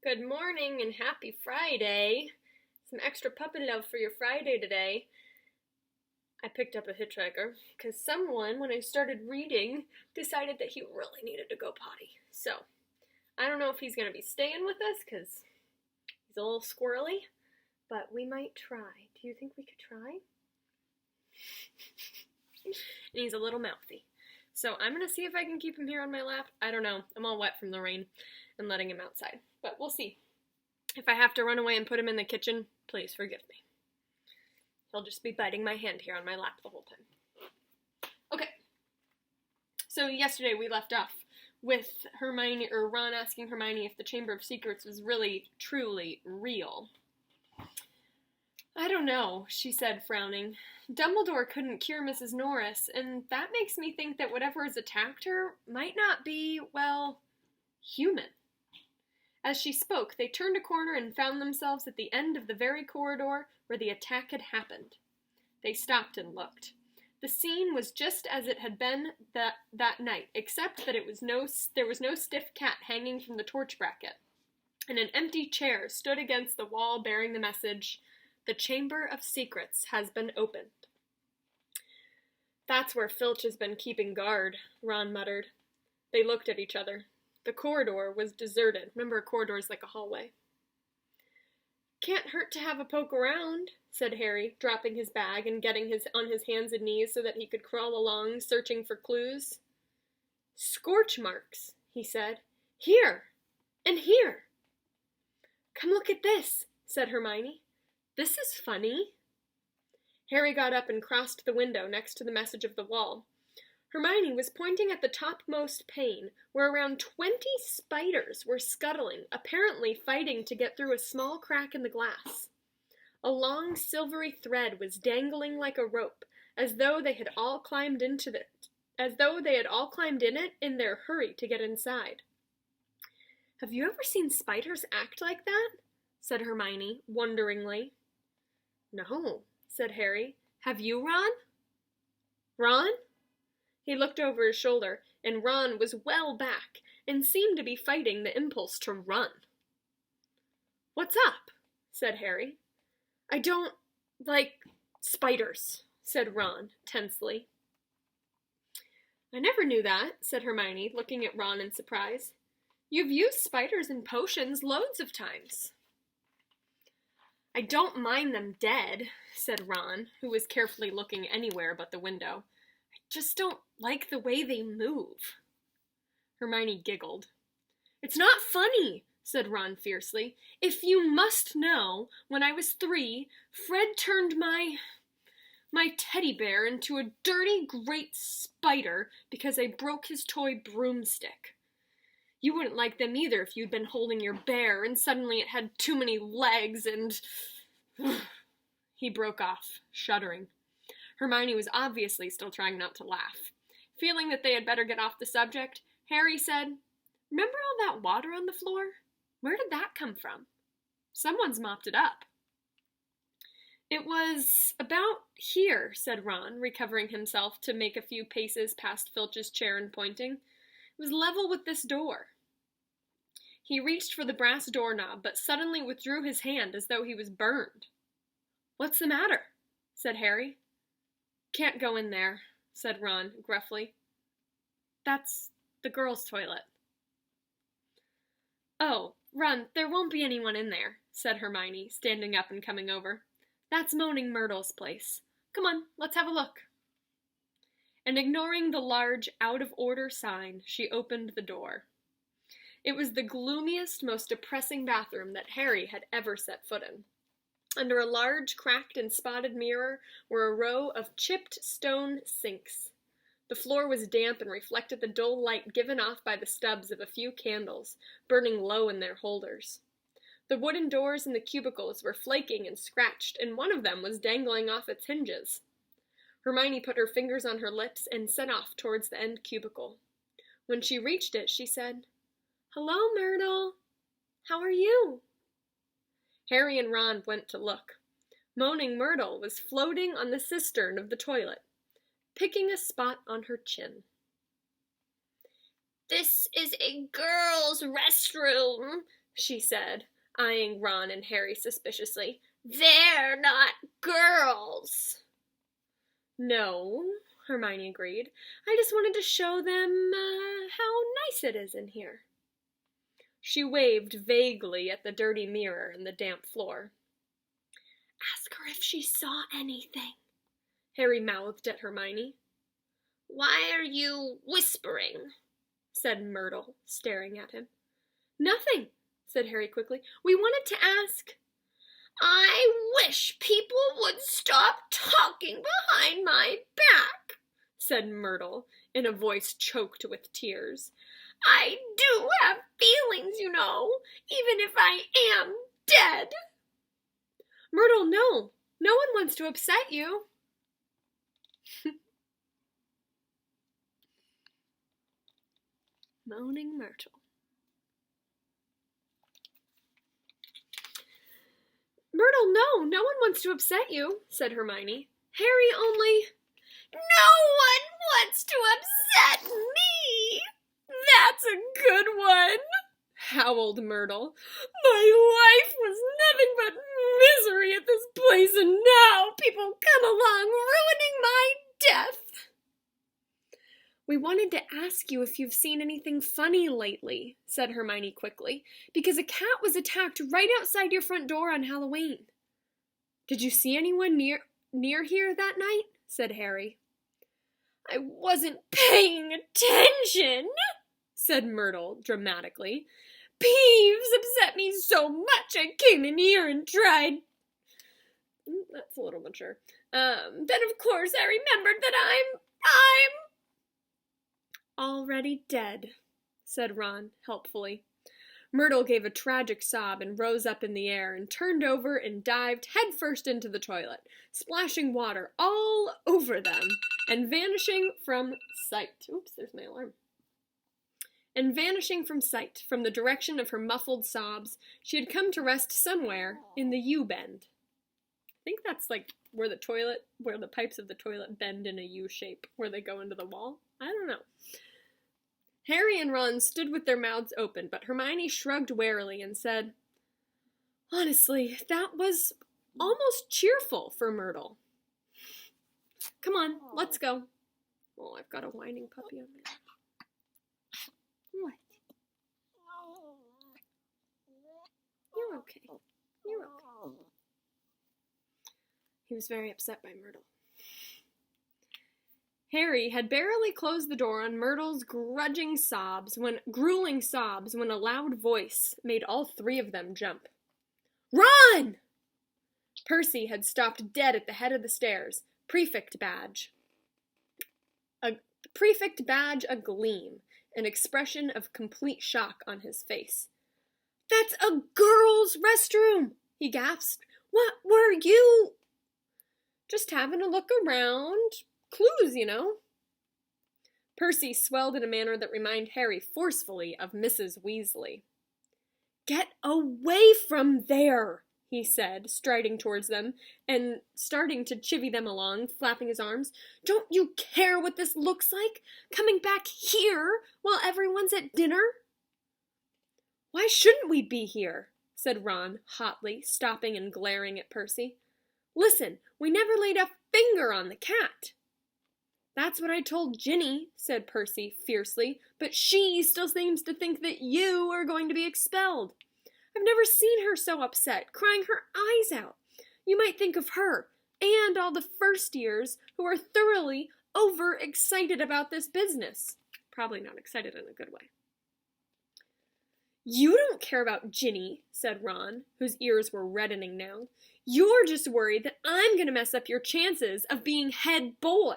Good morning and happy Friday. Some extra puppy love for your Friday today. I picked up a hitchhiker because someone, when I started reading, decided that he really needed to go potty. So, I don't know if he's going to be staying with us because he's a little squirrely, but we might try. Do you think we could try? And he's a little mouthy. So, I'm going to see if I can keep him here on my lap. I don't know. I'm all wet from the rain and letting him outside. But we'll see. If I have to run away and put him in the kitchen, please forgive me. He'll just be biting my hand here on my lap the whole time. Okay. So yesterday we left off with Ron asking Hermione if the Chamber of Secrets was really, truly real. I don't know, she said, frowning. Dumbledore couldn't cure Mrs. Norris, and that makes me think that whatever has attacked her might not be, well, human. As she spoke, they turned a corner and found themselves at the end of the very corridor where the attack had happened. They stopped and looked. The scene was just as it had been that night, except that there was no stiff cat hanging from the torch bracket, and an empty chair stood against the wall bearing the message, "The Chamber of Secrets has been opened." "That's where Filch has been keeping guard," Ron muttered. They looked at each other. The corridor was deserted. Remember, a corridor is like a hallway. "Can't hurt to have a poke around," said Harry, dropping his bag and getting on his hands and knees so that he could crawl along, searching for clues. "Scorch marks," he said. "Here! And here!" "Come look at this," said Hermione. "This is funny." Harry got up and crossed the window next to the message of the wall. Hermione was pointing at the topmost pane, where around 20 spiders were scuttling, apparently fighting to get through a small crack in the glass. A long silvery thread was dangling like a rope, as though they had all climbed in it in their hurry to get inside. "Have you ever seen spiders act like that?" said Hermione, wonderingly. "No," said Harry. "Have you, Ron?" "Ron?" He looked over his shoulder, and Ron was well back, and seemed to be fighting the impulse to run. "What's up?" said Harry. "I don't like spiders," said Ron, tensely. "I never knew that," said Hermione, looking at Ron in surprise. "You've used spiders in potions loads of times." "I don't mind them dead," said Ron, who was carefully looking anywhere but the window. "Just don't like the way they move." Hermione giggled. "It's not funny," said Ron fiercely. "If you must know, when I was 3, Fred turned my teddy bear into a dirty great spider because I broke his toy broomstick. You wouldn't like them either if you'd been holding your bear and suddenly it had too many legs and..." He broke off, shuddering. Hermione was obviously still trying not to laugh. Feeling that they had better get off the subject, Harry said, "Remember all that water on the floor? Where did that come from? Someone's mopped it up." "It was about here," said Ron, recovering himself to make a few paces past Filch's chair and pointing. "It was level with this door." He reached for the brass doorknob, but suddenly withdrew his hand as though he was burned. "What's the matter?" said Harry. "Can't go in there," said Ron, gruffly. "That's the girls' toilet." "Oh, Ron, there won't be anyone in there," said Hermione, standing up and coming over. "That's Moaning Myrtle's place. Come on, let's have a look." And ignoring the large out-of-order sign, she opened the door. It was the gloomiest, most depressing bathroom that Harry had ever set foot in. Under a large, cracked and spotted mirror were a row of chipped stone sinks. The floor was damp and reflected the dull light given off by the stubs of a few candles, burning low in their holders. The wooden doors in the cubicles were flaking and scratched, and one of them was dangling off its hinges. Hermione put her fingers on her lips and set off towards the end cubicle. When she reached it, she said, "Hello, Myrtle. How are you?" Harry and Ron went to look. Moaning Myrtle was floating on the cistern of the toilet, picking a spot on her chin. "This is a girl's restroom," she said, eyeing Ron and Harry suspiciously. They're not girls. No, Hermione agreed. I just wanted to show them how nice it is in here. She waved vaguely at the dirty mirror in the damp floor. Ask her if she saw anything, Harry mouthed at Hermione. Why are you whispering? Said Myrtle, staring at him. Nothing, said Harry quickly. We wanted to ask. I wish people would stop talking behind my back, said Myrtle, in a voice choked with tears. I do have feelings, you know, even if I am dead. Myrtle, no. No one wants to upset you. Moaning Myrtle. Myrtle, no. No one wants to upset you, said Hermione. Harry only... No one wants to upset me. That's a good one, howled Myrtle. My life was nothing but misery at this place, and now people come along ruining my death. We wanted to ask you if you've seen anything funny lately, said Hermione quickly, because a cat was attacked right outside your front door on Halloween. Did you see anyone near here that night? Said Harry. I wasn't paying attention, said Myrtle dramatically. Peeves upset me so much I came in here and tried. That's a little mature. Then of course I remembered that I'm already dead, said Ron helpfully. Myrtle gave a tragic sob and rose up in the air and turned over and dived headfirst into the toilet, splashing water all over them and vanishing from sight. Oops, there's my alarm. And vanishing from sight from the direction of her muffled sobs, she had come to rest somewhere in the U-bend. I think that's like where the pipes of the toilet bend in a U shape, where they go into the wall. I don't know. Harry and Ron stood with their mouths open, but Hermione shrugged warily and said, Honestly, that was almost cheerful for Myrtle. Come on, let's go. Oh, I've got a whining puppy on there. What? You're okay. You're okay. He was very upset by Myrtle. Harry had barely closed the door on Myrtle's grueling sobs when a loud voice made all three of them jump. Run! Percy had stopped dead at the head of the stairs, prefect badge agleam, an expression of complete shock on his face. That's a girl's restroom, he gasped. What were you? Just having a look around. Clues, you know. Percy swelled in a manner that reminded Harry forcefully of Mrs. Weasley. Get away from there, he said, striding towards them and starting to chivvy them along, flapping his arms. Don't you care what this looks like? Coming back here while everyone's at dinner? Why shouldn't we be here? Said Ron hotly, stopping and glaring at Percy. Listen, we never laid a finger on the cat. That's what I told Ginny, said Percy fiercely, but she still seems to think that you are going to be expelled. I've never seen her so upset, crying her eyes out. You might think of her, and all the first years who are thoroughly overexcited about this business. Probably not excited in a good way. You don't care about Ginny, said Ron, whose ears were reddening now. You're just worried that I'm going to mess up your chances of being head boy.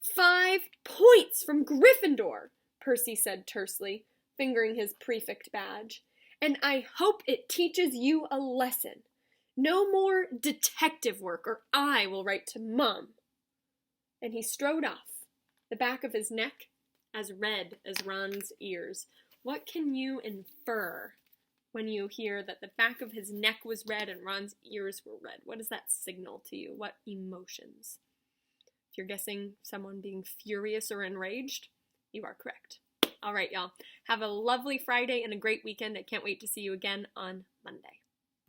5 points from Gryffindor, Percy said tersely, fingering his prefect badge. And I hope it teaches you a lesson. No more detective work or I will write to Mom. And he strode off, the back of his neck as red as Ron's ears. What can you infer when you hear that the back of his neck was red and Ron's ears were red? What does that signal to you? What emotions? If you're guessing someone being furious or enraged, you are correct. All right, y'all. Have a lovely Friday and a great weekend. I can't wait to see you again on Monday.